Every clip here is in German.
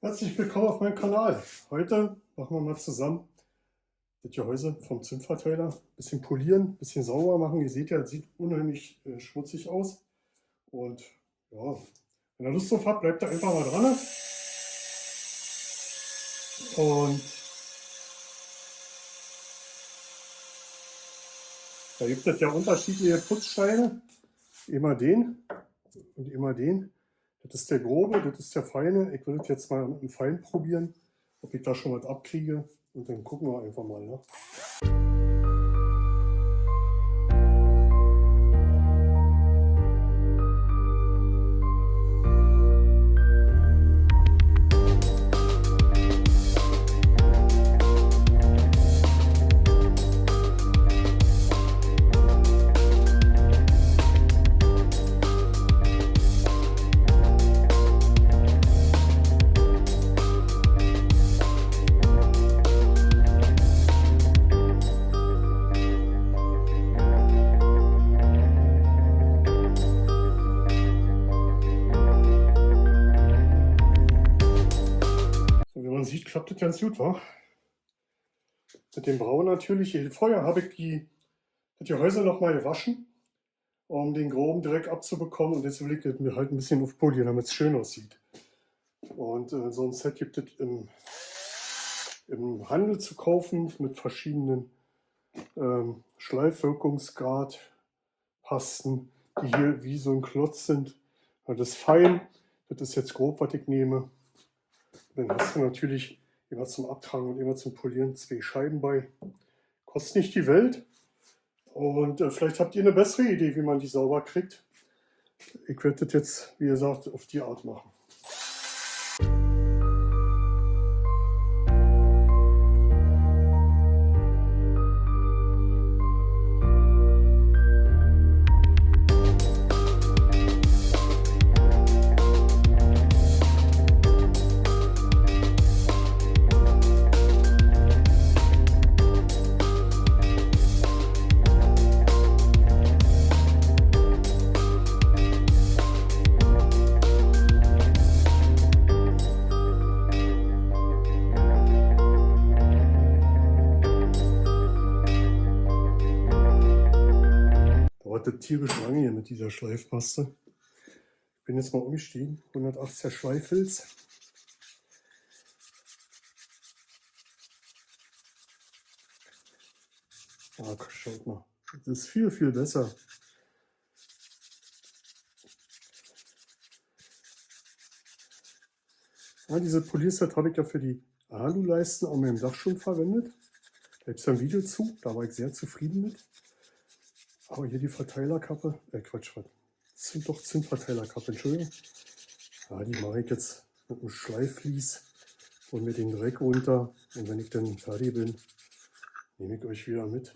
Herzlich willkommen auf meinem Kanal. Heute machen wir mal zusammen das Gehäuse vom Zündverteiler. Ein bisschen polieren, ein bisschen sauber machen. Ihr seht ja, es sieht unheimlich schmutzig aus. Und ja, wenn ihr Lust drauf habt, bleibt da einfach mal dran. Und da gibt es ja unterschiedliche Putzsteine. Immer den und immer den. Das ist der grobe, das ist der feine. Ich will das jetzt mal mit dem Fein probieren, ob ich da schon was abkriege. Und dann gucken wir einfach mal. Ne? Man sieht, klappt das ganz gut, wa? Mit dem Braun natürlich. Vorher habe ich das Gehäuse nochmal gewaschen, um den groben Dreck abzubekommen. Und jetzt will ich das mir halt ein bisschen aufpolieren, damit es schön aussieht. Und so ein Set gibt es im Handel zu kaufen mit verschiedenen Schleifwirkungsgrad Pasten, die hier wie so ein Klotz sind. Das ist fein, das ist jetzt grob, was ich nehme. Dann hast du natürlich immer zum Abtragen und immer zum Polieren 2 Scheiben bei. Kostet nicht die Welt. Und vielleicht habt ihr eine bessere Idee, wie man die sauber kriegt. Ich werde das jetzt, wie gesagt, auf die Art machen. Das tierisch lange hier mit dieser Schleifpaste. Ich bin jetzt mal umgestiegen, 180er Schleifhilz. Ah, schaut mal, das ist viel, viel besser. Ja, diese Polierset habe ich ja für die Aluleisten an meinem Dach schon verwendet. Da gibt es ein Video zu, da war ich sehr zufrieden mit. Aber hier die Verteilerkappe, Quatsch, doch Zündverteilerkappe, Entschuldigung. Ja, die mache ich jetzt mit einem Schleifvlies und mit dem Dreck runter. Und wenn ich dann fertig bin, nehme ich euch wieder mit.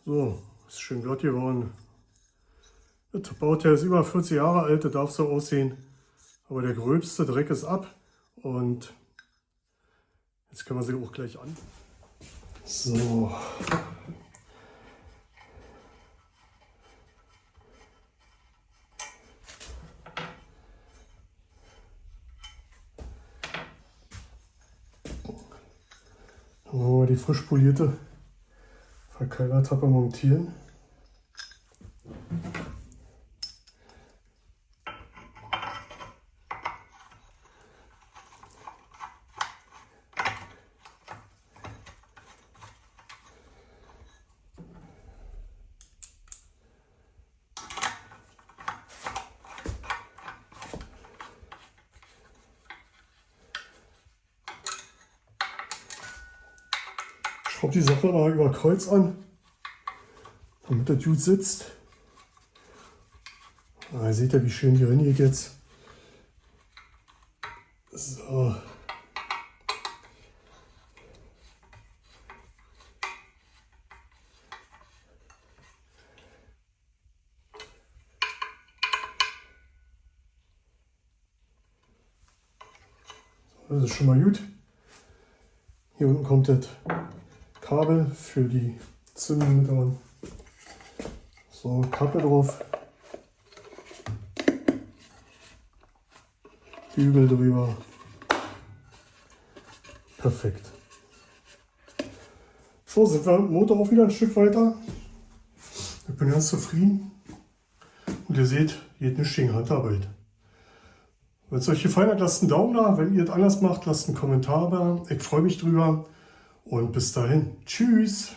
So, ist schön glatt geworden. Das Bauteil ist über 40 Jahre alt, das darf so aussehen. Aber der gröbste Dreck ist ab und jetzt können wir sie auch gleich an. So. So, die frisch polierte Verkeilertappe montieren. Schraub die Sache mal über Kreuz an, damit der gut sitzt. Ah, seht ihr, wie schön die reinigt jetzt. So. Das ist schon mal gut. Hier unten kommt das Kabel für die Zündung mit dran. So, Kappe drauf. Bügel drüber. Perfekt. So, sind wir mit dem Motor auch wieder ein Stück weiter. Ich bin ganz zufrieden. Und ihr seht, geht nichts gegen Handarbeit. Wenn es euch gefallen hat, lasst einen Daumen da. Wenn ihr es anders macht, lasst einen Kommentar da. Ich freue mich drüber. Und bis dahin. Tschüss.